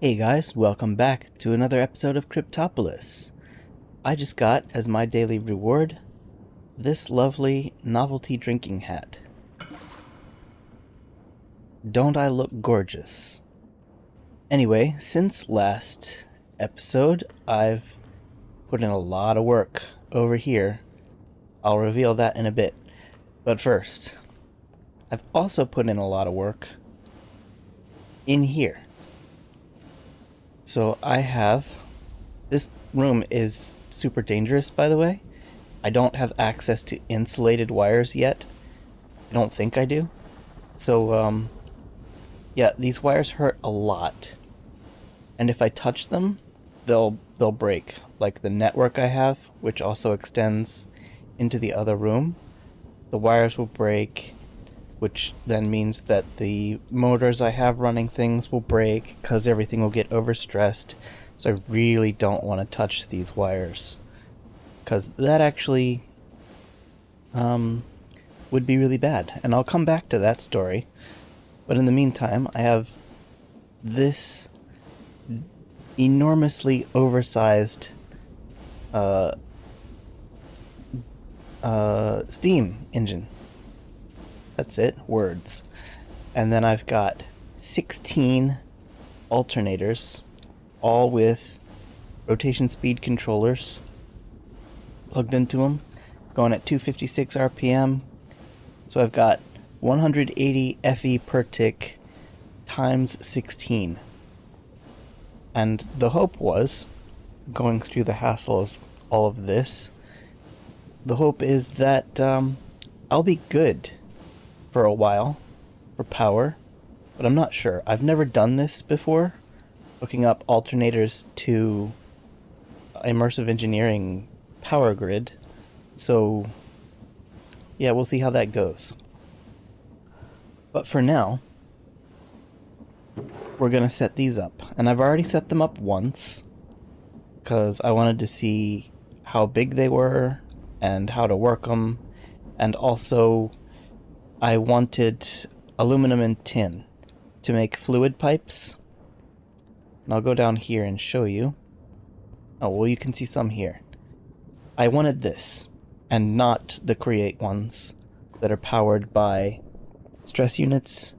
Hey guys, welcome back to another episode of Cryptopolis. I just got, as my daily reward, this lovely novelty drinking hat. Don't I look gorgeous? Anyway, since last episode, I've put in a lot of work over here. I'll reveal that in a bit. But first, I've also put in a lot of work in here. So I have... This room is super dangerous, by the way. I don't have access to insulated wires yet. I don't think I do. So, yeah, these wires hurt a lot. And if I touch them, they'll break. Like the network I have, which also extends into the other room. The wires will break, which then means that the motors I have running things will break because everything will get overstressed. So I really don't want to touch these wires because that actually would be really bad. And I'll come back to that story. But in the meantime, I have this enormously oversized steam engine. That's it, words. And then I've got 16 alternators, all with rotation speed controllers plugged into them, going at 256 RPM. So I've got 180 FE per tick times 16. And the hope was, going through the hassle of all of this, the hope is that I'll be good for a while for power, but I'm not sure. I've never done this before, hooking up alternators to immersive engineering power grid. So yeah, we'll see how that goes. But for now, we're gonna set these up, and I've already set them up once because I wanted to see how big they were and how to work them, and also I wanted aluminum and tin to make fluid pipes. And I'll go down here and show you. Oh, well, you can see some here. I wanted this, and not the Create ones that are powered by stress units,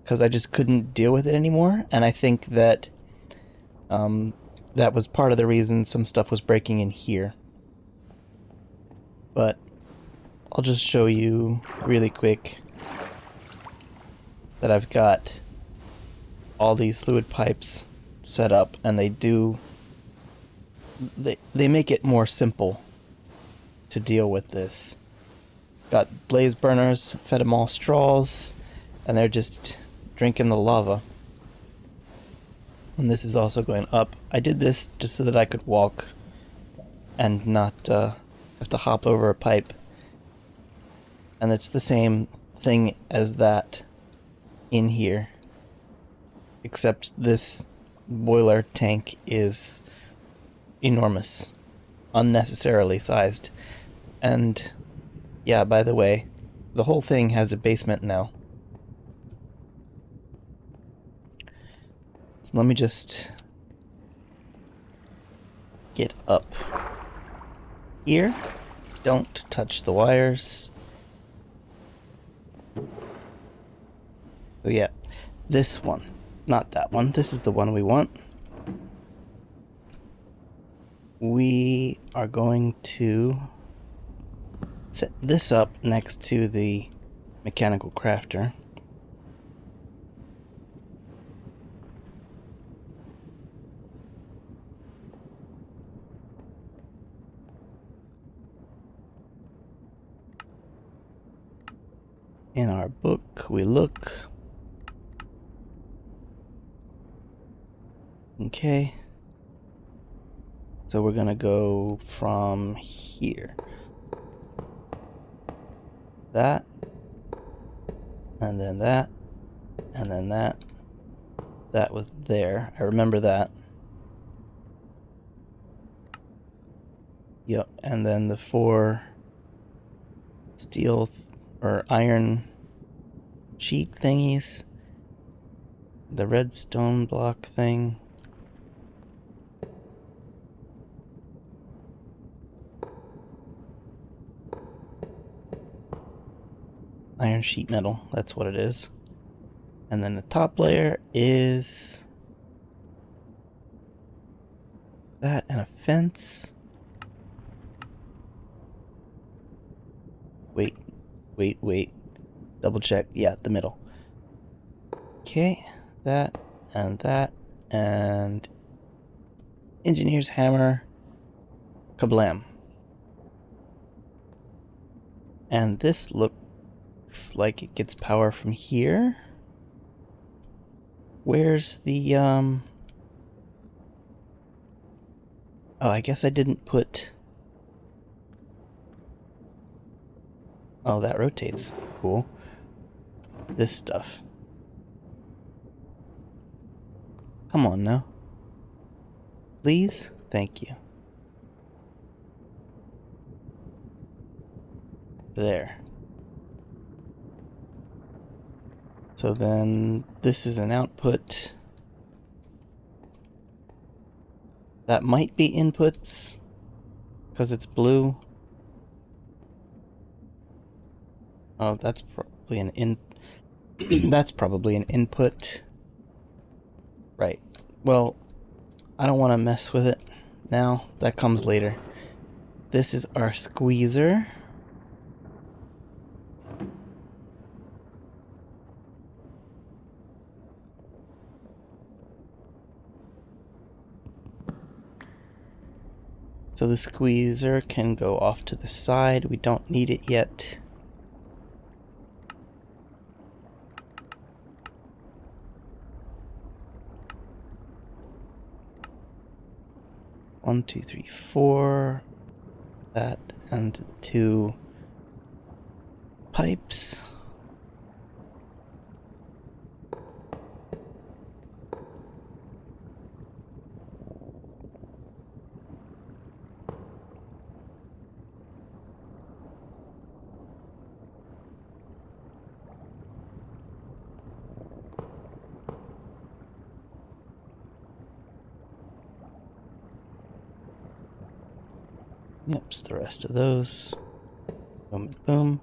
because I just couldn't deal with it anymore. And I think that that was part of the reason some stuff was breaking in here. But I'll just show you really quick that I've got all these fluid pipes set up, and they make it more simple to deal with this. Got blaze burners, fed them all straws, and they're just drinking the lava. And this is also going up. I did this just so that I could walk and not have to hop over a pipe. And it's the same thing as that in here, except this boiler tank is enormous, unnecessarily sized. And yeah, by the way, the whole thing has a basement now. So let me just get up here. Don't touch the wires. Oh yeah, this one, not that one. This is the one we want. We are going to set this up next to the mechanical crafter. In our book, we look. Okay. So we're gonna go from here. That. And then that. And then that. That was there. I remember that. Yep. And then the 4 steel or iron sheet thingies. The redstone block thing. Iron sheet metal, that's what it is. And then the top layer is that and a fence. Wait. Double check. Yeah, the middle. Okay, that and engineer's hammer. Kablam. And this looks like it gets power from here. Where's the oh, I guess I didn't put. Oh, that rotates. Cool. This stuff. Come on now. Please? Thank you. There. So then this is an output. That might be inputs because it's blue. Oh, that's probably an that's probably an input. Right. Well, I don't want to mess with it now. That comes later. This is our squeezer. So the squeezer can go off to the side. We don't need it yet. One, two, three, four. That and the two pipes. Yep, the rest of those. Boom, boom.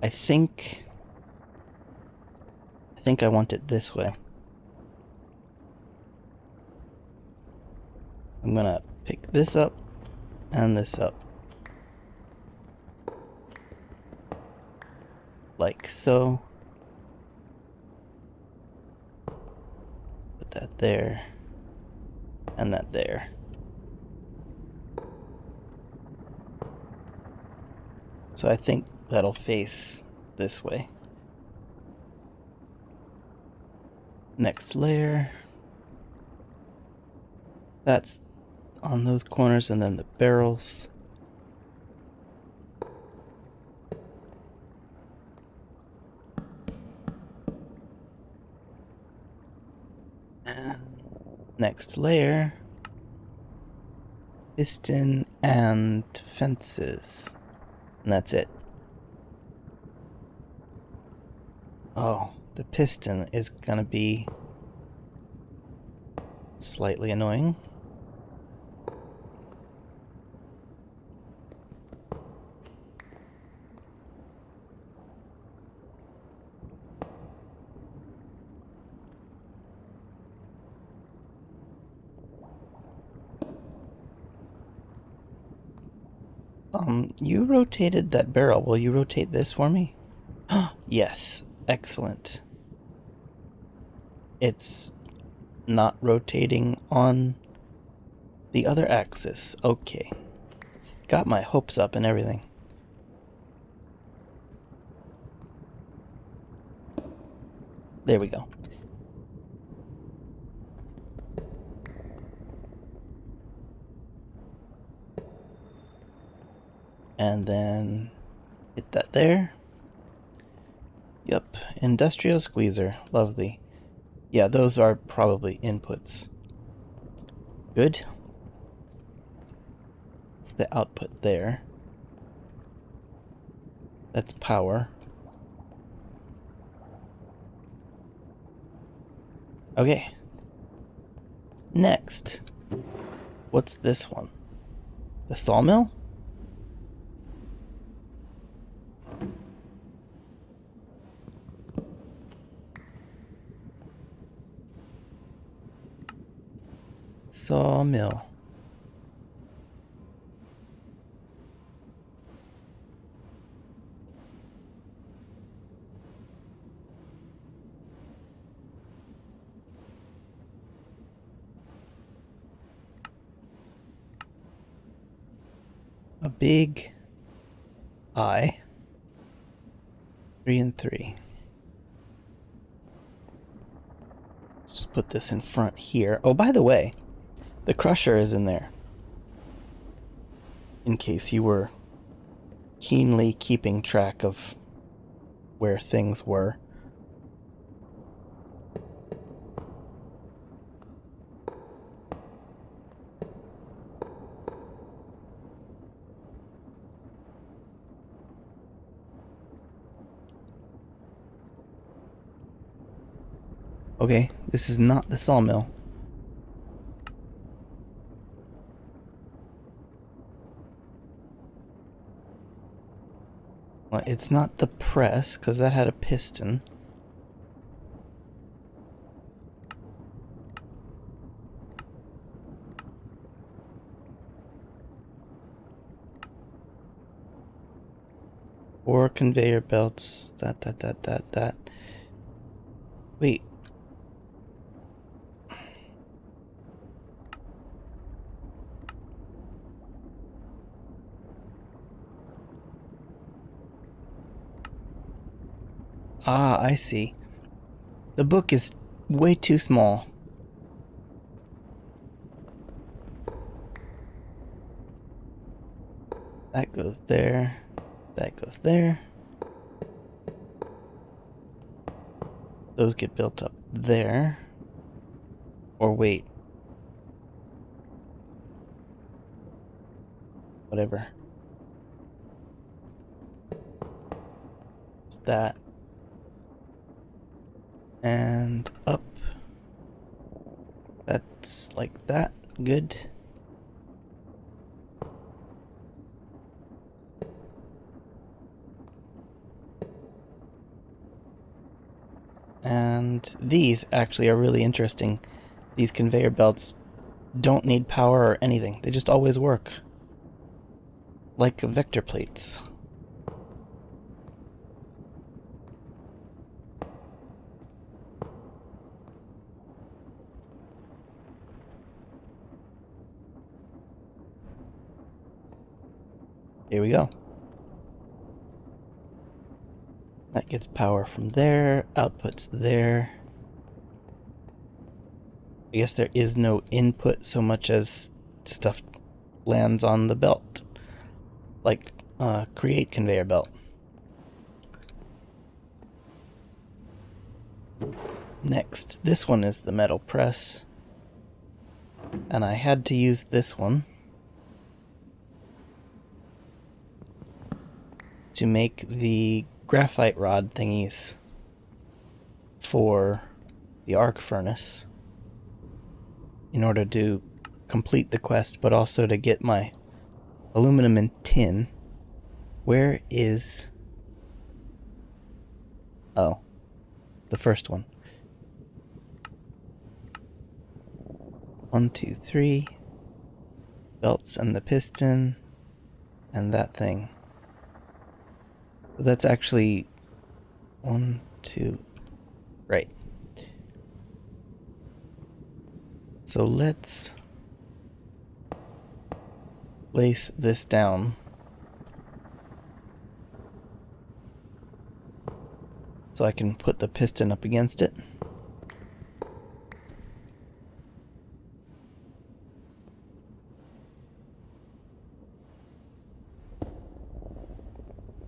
I think I want it this way. I'm gonna pick this up and this up. Like so. Put that there. And that there. So I think that'll face this way. Next layer. That's on those corners, and then the barrels. And next layer. Piston and fences. And that's it. Oh, the piston is gonna be slightly annoying. You rotated that barrel. Will you rotate this for me? Yes, excellent. It's not rotating on the other axis. Okay. Got my hopes up and everything. There we go. And then hit that there. Yep, industrial squeezer. Lovely. Yeah, those are probably inputs. Good. It's the output there. That's power. Okay. Next. What's this one? The sawmill? Sawmill. A big I. 3 and 3. Let's just put this in front here. Oh, by the way, the crusher is in there. In case you were keenly keeping track of where things were. Okay, this is not the sawmill. Well, it's not the press, because that had a piston. Or conveyor belts. That. Wait. Ah, I see. The book is way too small. That goes there. That goes there. Those get built up there. Or wait. Whatever. It's that. And up. That's like that. Good. And these actually are really interesting. These conveyor belts don't need power or anything. They just always work. Like vector plates. Here we go. That gets power from there, outputs there. I guess there is no input so much as stuff lands on the belt. Like, create conveyor belt. Next, this one is the metal press. And I had to use this one to make the graphite rod thingies for the arc furnace in order to complete the quest, but also to get my aluminum and tin. Where is... Oh, the first one. 1, 2, 3. Belts and the piston and that thing. That's actually 1, 2, right. So let's place this down. So I can put the piston up against it.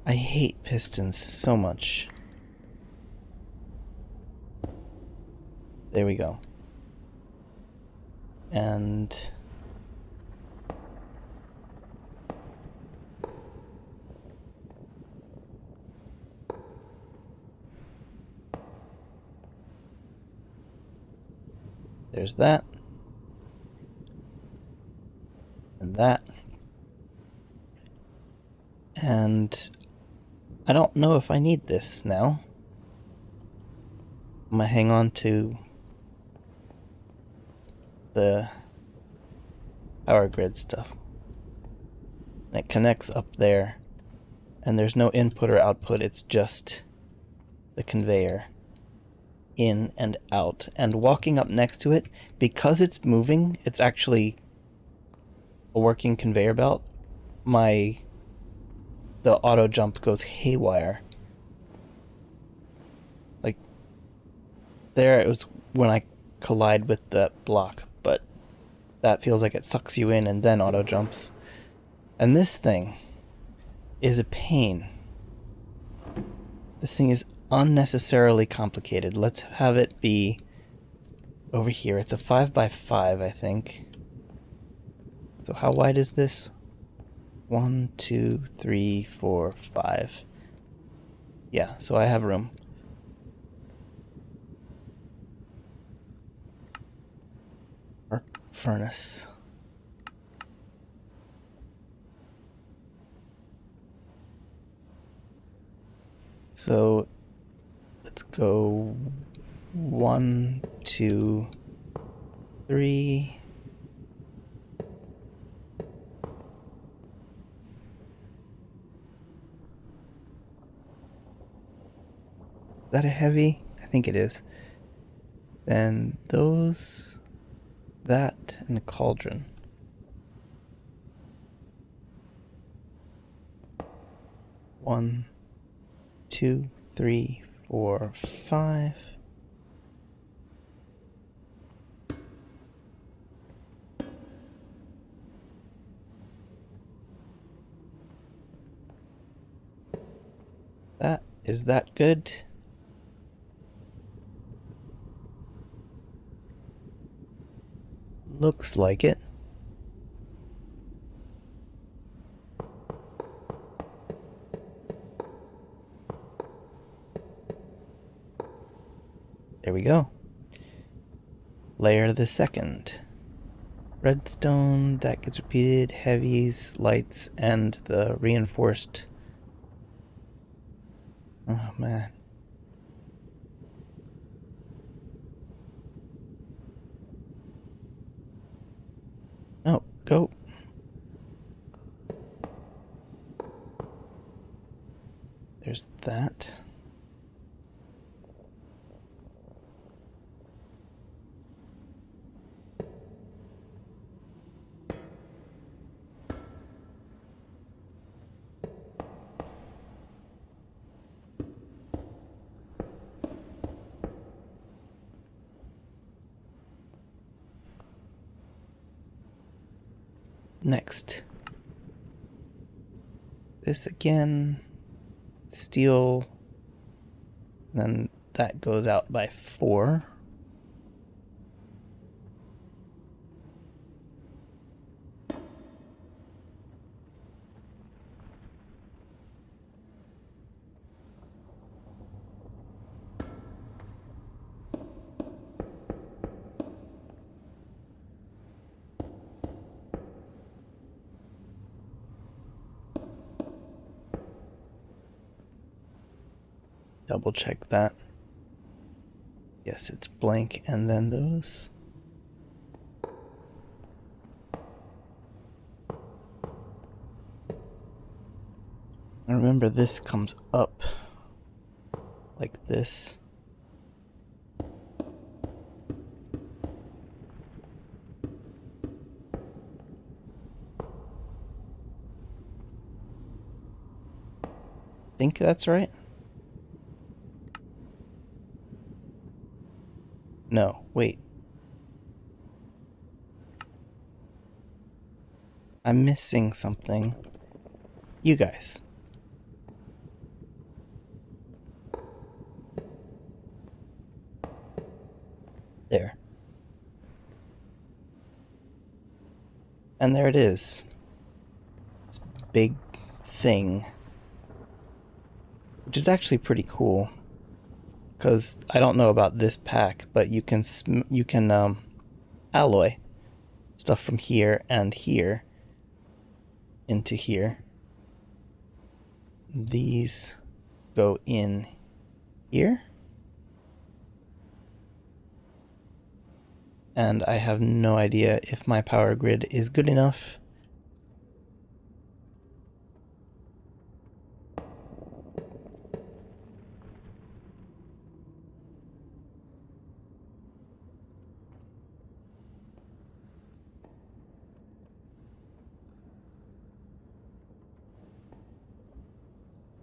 I hate pistons so much. There we go. And there's that. And that. And I don't know if I need this now. I'm gonna hang on to the power grid stuff. And it connects up there, and there's no input or output, it's just the conveyor in and out. And walking up next to it, because it's moving, it's actually a working conveyor belt, the auto jump goes haywire. Like, there it was when I collide with that block, but that feels like it sucks you in and then auto jumps. And this thing is a pain. This thing is unnecessarily complicated. Let's have it be over here. It's a 5x5, I think. So how wide is this? 1, 2, 3, 4, 5. Yeah, so I have room. Arc furnace. So let's go 1, 2, 3. Is that a heavy? I think it is. Then those, that, and a cauldron. One, 2, 3, 4, 5. Is that good? Looks like it. There we go. Layer the second. Redstone, that gets repeated, heavies, lights, and the reinforced. Oh man. No, go. There's that. Next, this again, steel, then that goes out by 4. Double check that. Yes, it's blank, and then those. I remember this comes up like this. Think that's right? No, wait. I'm missing something. You guys. There. And there it is. This big thing. Which is actually pretty cool. Because I don't know about this pack, but you can alloy stuff from here and here into here. These go in here. and I have no idea if my power grid is good enough.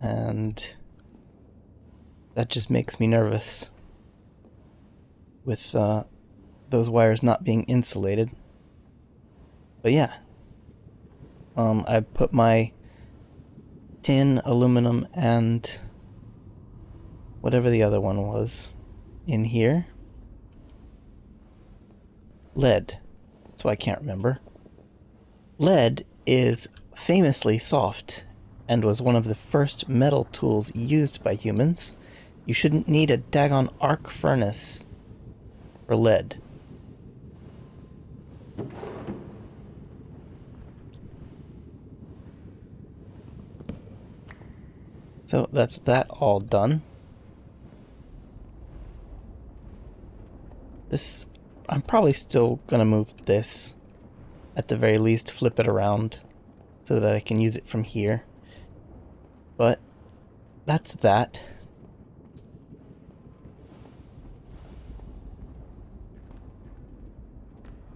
And that just makes me nervous with those wires not being insulated. But yeah, I put my tin, aluminum, and whatever the other one was in here. Lead. That's why I can't remember. Lead is famously soft and was one of the first metal tools used by humans. You shouldn't need a daggone arc furnace for lead. So that's that all done. This, I'm probably still gonna move this. At the very least, flip it around so that I can use it from here. But that's that.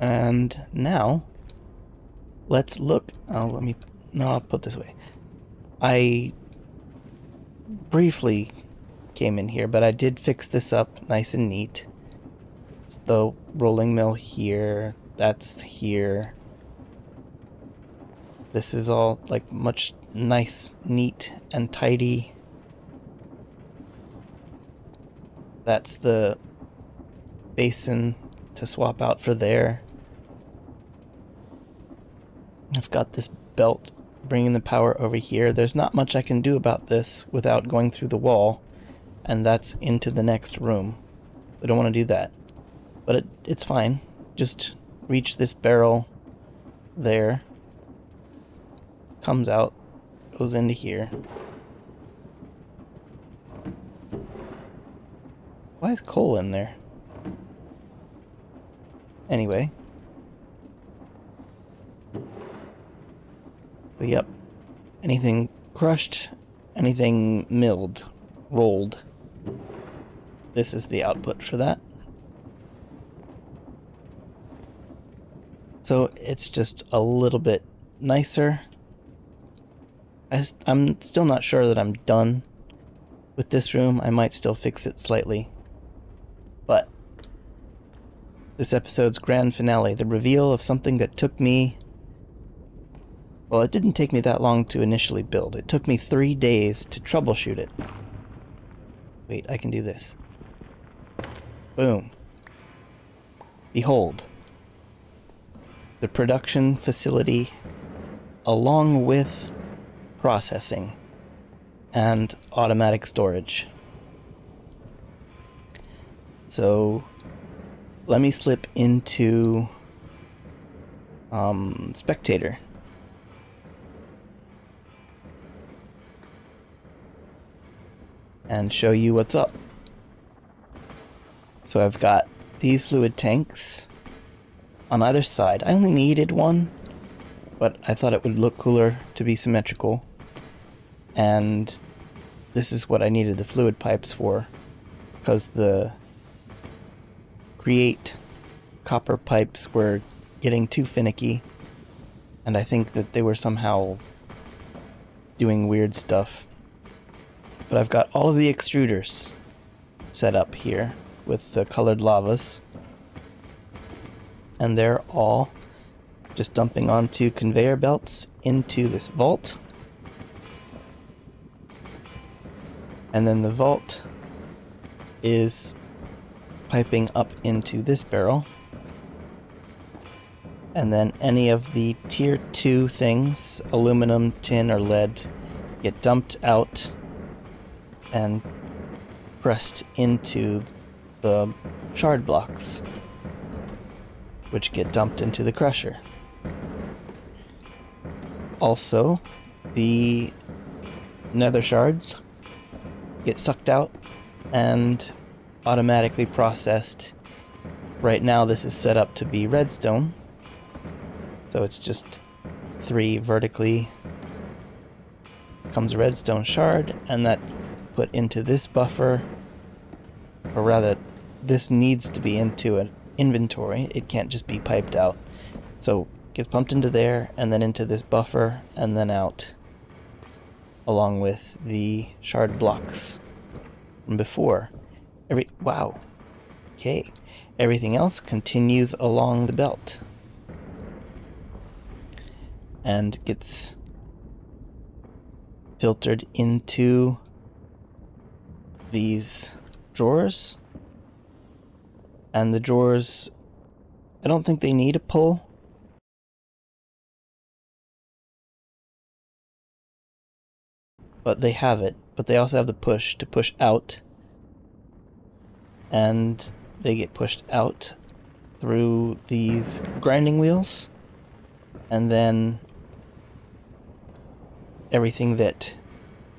And now let's look. Oh, I'll put this way. I briefly came in here, but I did fix this up nice and neat. It's the rolling mill here. That's here. This is all like much nice, neat, and tidy. That's the basin to swap out for there. I've got this belt bringing the power over here. There's not much I can do about this without going through the wall, and that's into the next room. I don't want to do that. But it's fine. Just reach this barrel there. Comes out, goes into here. Why is coal in there? Anyway. But yep. Anything crushed, anything milled, rolled. This is the output for that. So it's just a little bit nicer. I'm still not sure that I'm done with this room. I might still fix it slightly. But this episode's grand finale, the reveal of something that took me... Well, it didn't take me that long to initially build. It took me 3 days to troubleshoot it. Wait, I can do this. Boom. Behold. The production facility, along with processing and automatic storage. So let me slip into spectator. And show you what's up. So I've got these fluid tanks on either side. I only needed one, but I thought it would look cooler to be symmetrical. And this is what I needed the fluid pipes for, because the Create copper pipes were getting too finicky, and I think that they were somehow doing weird stuff. But I've got all of the extruders set up here with the colored lavas, and they're all just dumping onto conveyor belts into this vault. And then the vault is piping up into this barrel. And then any of the tier 2 things, aluminum, tin, or lead, get dumped out and pressed into the shard blocks, which get dumped into the crusher. Also, the nether shards get sucked out and automatically processed Right now this is set up to be redstone, so it's just 3 vertically comes a redstone shard, and that's put into this buffer, or rather this needs to be into an inventory. It can't just be piped out. So it gets pumped into there and then into this buffer and then out, along with the shard blocks from before. Wow. Okay. Everything else continues along the belt and gets filtered into these drawers. And the drawers, I don't think they need a pull. But they have it. But they also have the push to push out. And they get pushed out through these grinding wheels. And then everything that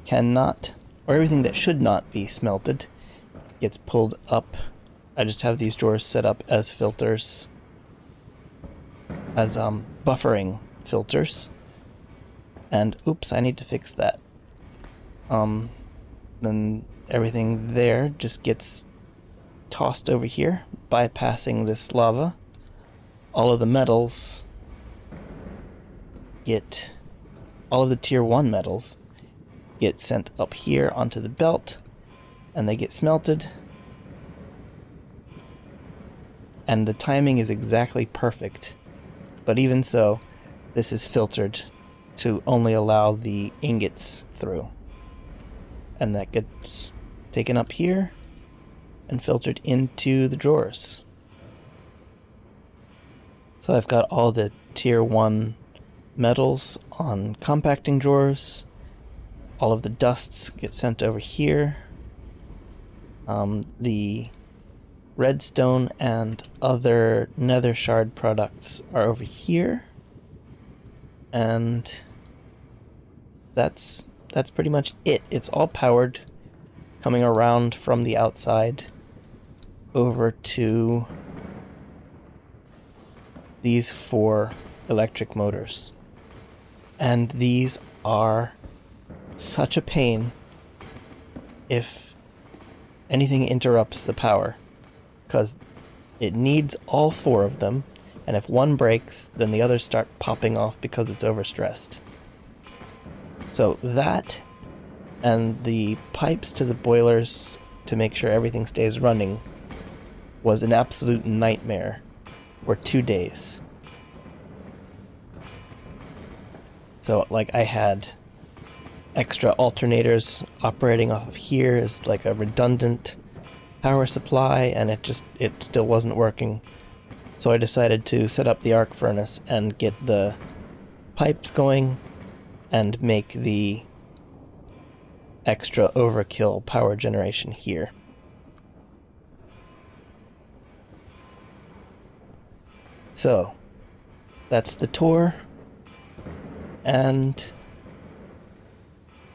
cannot, or everything that should not be smelted, gets pulled up. I just have these drawers set up as filters, as buffering filters. And oops, I need to fix that. Then everything there just gets tossed over here, bypassing this lava. All of the metals get, all of the tier 1 metals get sent up here onto the belt, and they get smelted. And the timing is exactly perfect. But even so, this is filtered to only allow the ingots through. And that gets taken up here and filtered into the drawers. So I've got all the tier 1 metals on compacting drawers. All of the dusts get sent over here. The redstone and other nether shard products are over here. And that's pretty much it. It's all powered, coming around from the outside over to these 4 electric motors. And these are such a pain if anything interrupts the power, because it needs all 4 of them, and if one breaks, then the others start popping off because it's overstressed. So that, and the pipes to the boilers to make sure everything stays running, was an absolute nightmare for 2 days. So, like, I had extra alternators operating off of here as like a redundant power supply, and it still wasn't working. So I decided to set up the arc furnace and get the pipes going and make the extra overkill power generation here. So that's the tour and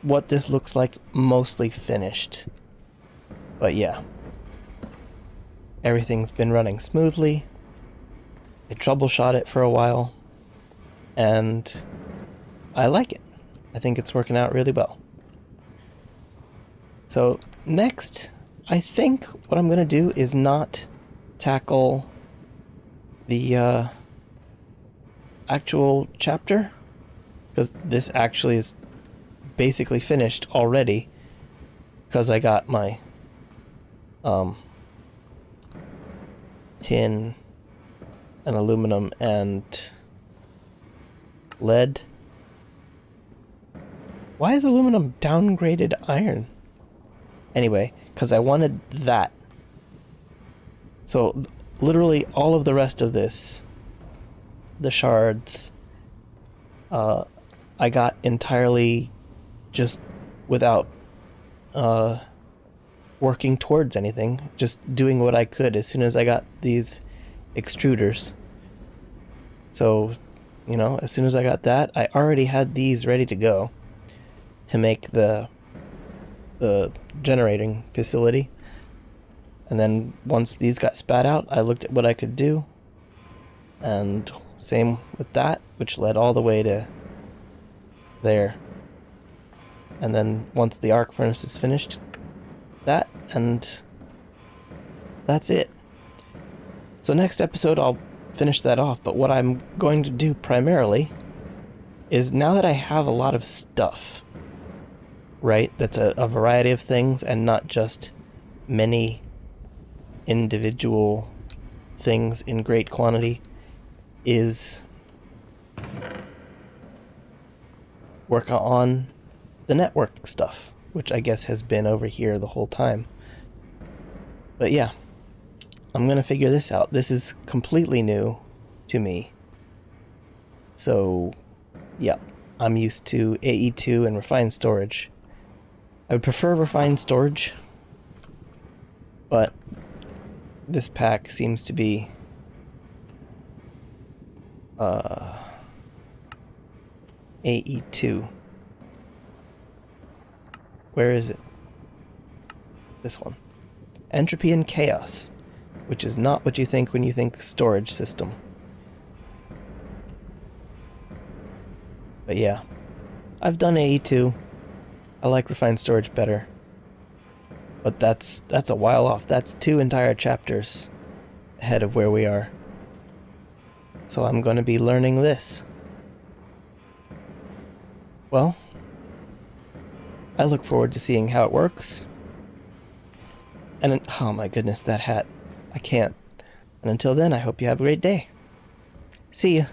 what this looks like, mostly finished. But yeah, everything's been running smoothly. I troubleshot it for a while, and I like it. I think it's working out really well. So next, I think what I'm going to do is not tackle the actual chapter, because this actually is basically finished already, because I got my tin and aluminum and lead. Why is aluminum downgraded iron? Anyway, because I wanted that. So literally all of the rest of this, the shards, I got entirely just without working towards anything, just doing what I could as soon as I got these extruders. So, you know, as soon as I got that, I already had these ready to go to make the generating facility. And then once these got spat out, I looked at what I could do. And same with that, which led all the way to there. And then once the arc furnace is finished, that, and that's it. So next episode I'll finish that off, but what I'm going to do primarily is, now that I have a lot of stuff, right, that's a variety of things and not just many individual things in great quantity, is work on the network stuff, which I guess has been over here the whole time. But yeah, I'm gonna figure this out. This is completely new to me. So yeah, I'm used to AE2 and refined storage. I would prefer refined storage, but this pack seems to be AE2. Where is it? This one. Entropy and chaos, which is not what you think when you think storage system. But yeah, I've done AE2. I like refined storage better. But that's a while off. That's 2 entire chapters ahead of where we are. So I'm going to be learning this. Well, I look forward to seeing how it works. And oh my goodness, that hat. I can't. And until then, I hope you have a great day. See ya.